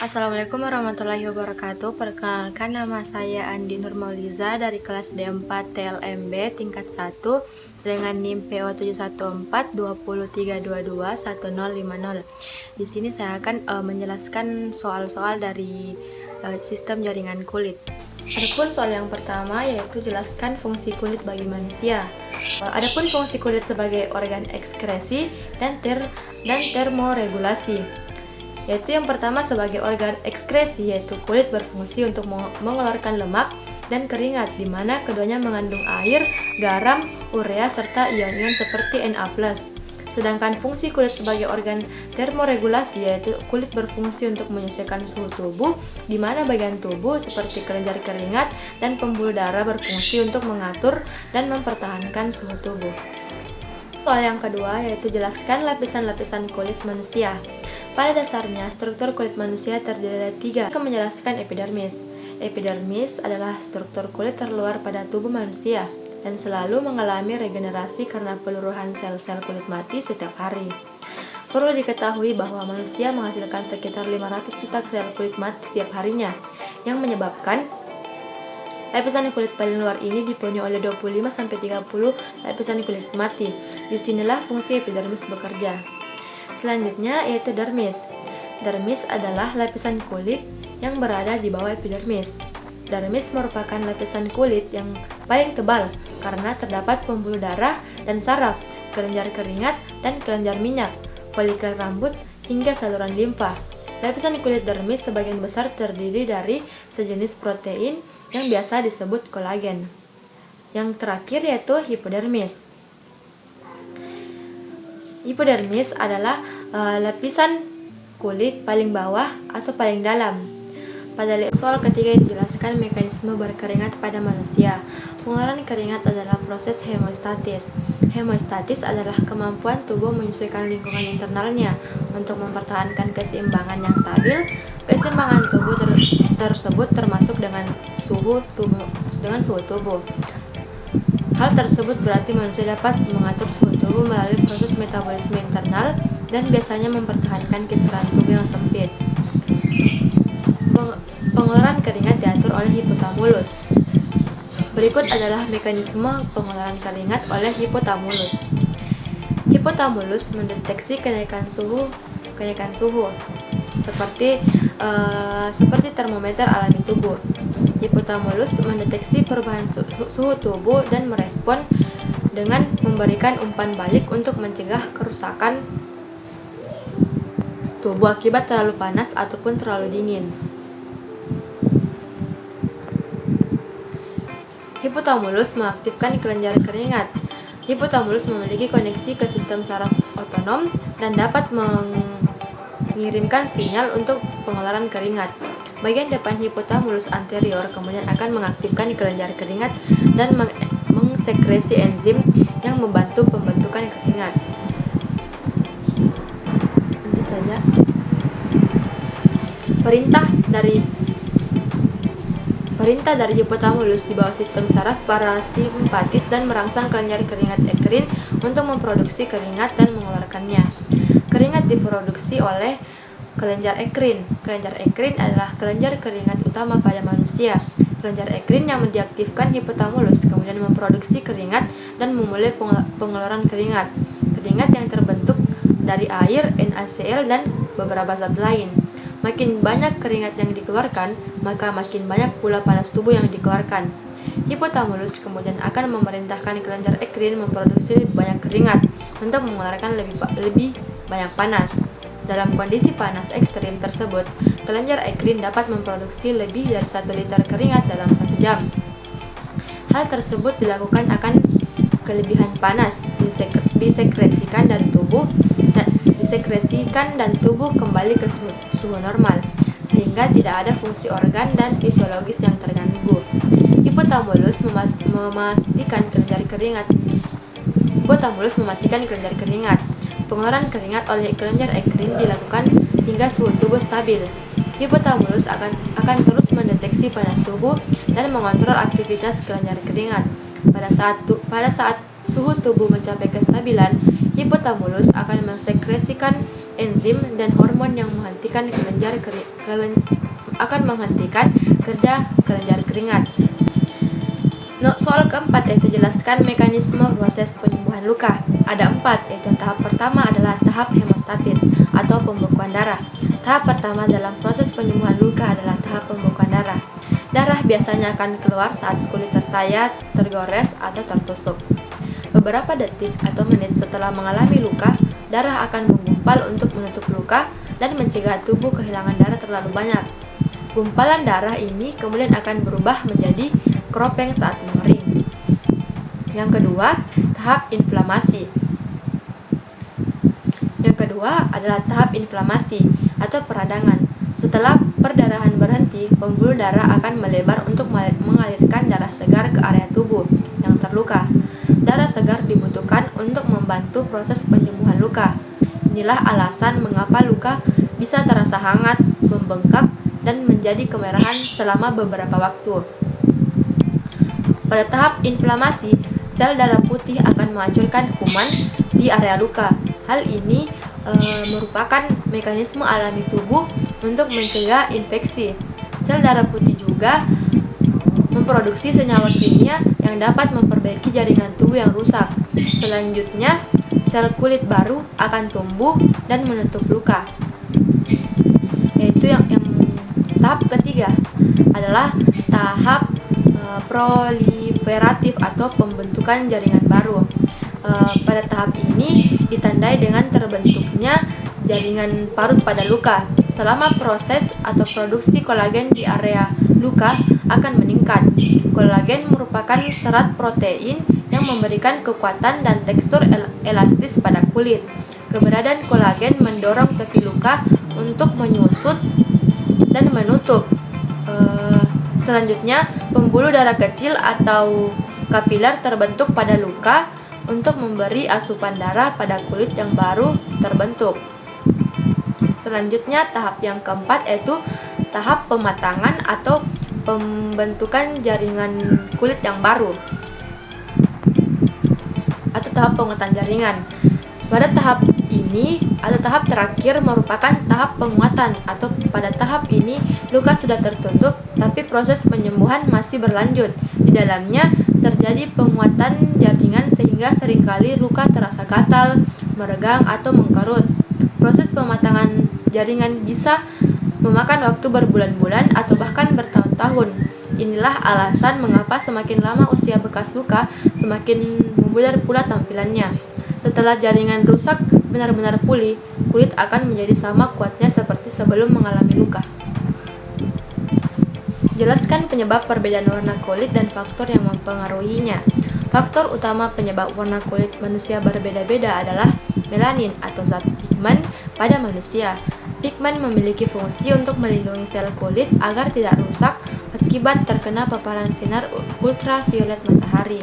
Assalamualaikum warahmatullahi wabarakatuh. Perkenalkan, nama saya Andi Nurmauliza dari kelas D4 TLMB tingkat 1 dengan NIM PO 714-20322-1050. Di sini saya akan menjelaskan soal-soal dari sistem jaringan kulit. Adapun soal yang pertama yaitu jelaskan fungsi kulit bagi manusia. Adapun fungsi kulit sebagai organ ekskresi dan termoregulasi. Yaitu yang pertama sebagai organ ekskresi, yaitu kulit berfungsi untuk mengeluarkan lemak dan keringat, di mana keduanya mengandung air, garam, urea, serta ion-ion seperti Na+. Sedangkan fungsi kulit sebagai organ termoregulasi, yaitu kulit berfungsi untuk menyesuaikan suhu tubuh, di mana bagian tubuh seperti kelenjar keringat dan pembuluh darah berfungsi untuk mengatur dan mempertahankan suhu tubuh. Soal yang kedua yaitu jelaskan lapisan-lapisan kulit manusia. Pada dasarnya, struktur kulit manusia terdiri dari 3. Akan menjelaskan epidermis. Epidermis adalah struktur kulit terluar pada tubuh manusia dan selalu mengalami regenerasi karena peluruhan sel-sel kulit mati setiap hari. Perlu diketahui bahwa manusia menghasilkan sekitar 500 juta sel kulit mati tiap harinya, yang menyebabkan lapisan kulit paling luar ini dipenuhi oleh 25-30 lapisan kulit mati. Disinilah fungsi epidermis bekerja. Selanjutnya yaitu dermis. Dermis adalah lapisan kulit yang berada di bawah epidermis. Dermis merupakan lapisan kulit yang paling tebal karena terdapat pembuluh darah dan saraf, kelenjar keringat dan kelenjar minyak, folikel rambut, hingga saluran limfa. Lapisan kulit dermis sebagian besar terdiri dari sejenis protein yang biasa disebut kolagen. Yang terakhir yaitu hipodermis. Hipodermis adalah lapisan kulit paling bawah atau paling dalam. Pada soal ketiga dijelaskan mekanisme berkeringat pada manusia. Pengeluaran keringat adalah proses hemostatis. Hemostatis adalah kemampuan tubuh menyesuaikan lingkungan internalnya untuk mempertahankan keseimbangan yang stabil. Keseimbangan tubuh tersebut termasuk dengan suhu tubuh. Hal tersebut berarti manusia dapat mengatur suhu tubuh melalui proses metabolisme internal dan biasanya mempertahankan kisaran tubuh yang sempit. Pengeluaran keringat diatur oleh hipotamulus. Berikut adalah mekanisme pengeluaran keringat oleh hipotamulus. Hipotamulus mendeteksi kenaikan suhu seperti termometer alami tubuh. Hipotamulus mendeteksi perubahan suhu tubuh dan merespon dengan memberikan umpan balik untuk mencegah kerusakan tubuh akibat terlalu panas ataupun terlalu dingin. Hipotamulus mengaktifkan kelenjar keringat. Hipotamulus memiliki koneksi ke sistem saraf otonom dan dapat mengirimkan sinyal untuk pengeluaran keringat. Bagian depan hipotamulus anterior kemudian akan mengaktifkan kelenjar keringat dan mengsekresi enzim yang membantu pembentukan keringat. Lanjut saja. Perintah dari hipotamulus di bawah sistem saraf parasimpatis dan merangsang kelenjar keringat ekrin untuk memproduksi keringat dan mengeluarkannya. Keringat diproduksi oleh kelenjar ekrin. Kelenjar ekrin adalah kelenjar keringat utama pada manusia. Kelenjar ekrin yang diaktifkan hipotamulus kemudian memproduksi keringat dan memulai pengeluaran keringat. Keringat yang terbentuk dari air, NaCl, dan beberapa zat lain. Makin banyak keringat yang dikeluarkan, maka makin banyak pula panas tubuh yang dikeluarkan. Hipotamulus kemudian akan memerintahkan kelenjar ekrin memproduksi lebih banyak keringat untuk mengeluarkan lebih banyak panas. Dalam kondisi panas ekstrim tersebut, kelenjar ekrin dapat memproduksi lebih dari 1 liter keringat dalam 1 jam. Hal tersebut dilakukan akan kelebihan panas disekresikan dan tubuh kembali ke suhu normal, sehingga tidak ada fungsi organ dan fisiologis yang terganggu. Hipotamulus mematikan kelenjar keringat. Pengeluaran keringat oleh kelenjar ekrin dilakukan hingga suhu tubuh stabil. Hipotamulus akan terus mendeteksi panas tubuh dan mengontrol aktivitas kelenjar keringat. Pada saat suhu tubuh mencapai kestabilan, Hipothalamus akan mensekresikan enzim dan hormon yang akan menghentikan kerja kelenjar keringat. Soal keempat yaitu jelaskan mekanisme proses penyembuhan luka. Ada 4, yaitu tahap pertama adalah tahap hemostatis atau pembekuan darah. Tahap pertama dalam proses penyembuhan luka adalah tahap pembekuan darah. Darah biasanya akan keluar saat kulit tersayat, tergores, atau tertusuk. Beberapa detik atau menit setelah mengalami luka, darah akan menggumpal untuk menutup luka dan mencegah tubuh kehilangan darah terlalu banyak. Gumpalan darah ini kemudian akan berubah menjadi keropeng saat mengering. Yang kedua, tahap inflamasi. Yang kedua adalah tahap inflamasi atau peradangan. Setelah perdarahan berhenti, pembuluh darah akan melebar untuk mengalirkan darah segar ke area tubuh yang terluka. Darah segar dibutuhkan untuk membantu proses penyembuhan luka. Inilah alasan mengapa luka bisa terasa hangat, membengkak, dan menjadi kemerahan selama beberapa waktu. Pada tahap inflamasi, sel darah putih akan menghancurkan kuman di area luka. Hal ini merupakan mekanisme alami tubuh untuk mencegah infeksi. Sel darah putih juga memproduksi senyawa kimia yang dapat memperbaiki jaringan tubuh yang rusak. Selanjutnya, sel kulit baru akan tumbuh dan menutup luka. Yaitu yang tahap ketiga adalah tahap proliferatif atau pembentukan jaringan baru. Pada tahap ini ditandai dengan terbentuknya jaringan parut pada luka. Selama proses atau produksi kolagen di area luka akan meningkat. Kolagen merupakan serat protein yang memberikan kekuatan dan tekstur elastis pada kulit. Keberadaan kolagen mendorong tepi luka untuk menyusut dan menutup. Selanjutnya, pembuluh darah kecil atau kapiler terbentuk pada luka untuk memberi asupan darah pada kulit yang baru terbentuk. Selanjutnya, tahap yang keempat yaitu tahap pematangan atau pembentukan jaringan kulit yang baru atau tahap penguatan jaringan. Pada tahap ini atau tahap terakhir merupakan tahap penguatan, atau pada tahap ini luka sudah tertutup tapi proses penyembuhan masih berlanjut. Di dalamnya terjadi penguatan jaringan sehingga seringkali luka terasa gatal, meregang, atau mengkerut. Proses pematangan jaringan bisa memakan waktu berbulan-bulan atau bahkan bertahun-tahun. Inilah alasan mengapa semakin lama usia bekas luka, semakin memudar pula tampilannya. Setelah jaringan rusak benar-benar pulih, kulit akan menjadi sama kuatnya seperti sebelum mengalami luka. Jelaskan penyebab perbedaan warna kulit dan faktor yang mempengaruhinya. Faktor utama penyebab warna kulit manusia berbeda-beda adalah melanin atau zat pigmen pada manusia. Pigmen memiliki fungsi untuk melindungi sel kulit agar tidak rusak akibat terkena paparan sinar ultraviolet matahari.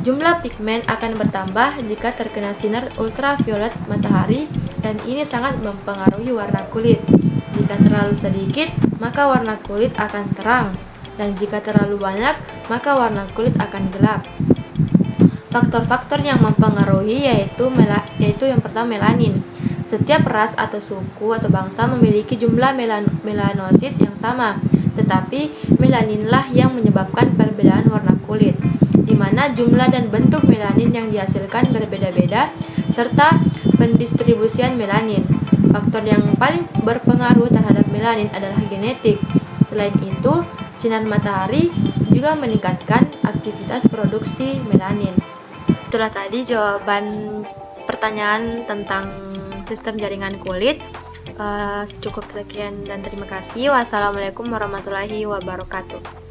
Jumlah pigmen akan bertambah jika terkena sinar ultraviolet matahari, dan ini sangat mempengaruhi warna kulit. Jika terlalu sedikit, maka warna kulit akan terang, dan jika terlalu banyak, maka warna kulit akan gelap. Faktor-faktor yang mempengaruhi yaitu yang pertama melanin. Setiap ras atau suku atau bangsa memiliki jumlah melanosit yang sama, tetapi melaninlah yang menyebabkan perbedaan warna kulit, di mana jumlah dan bentuk melanin yang dihasilkan berbeda-beda, serta pendistribusian melanin. Faktor yang paling berpengaruh terhadap melanin adalah genetik. Selain itu, sinar matahari juga meningkatkan aktivitas produksi melanin. Itulah tadi jawaban pertanyaan tentang sistem jaringan kulit. Cukup sekian dan terima kasih. Wassalamualaikum warahmatullahi wabarakatuh.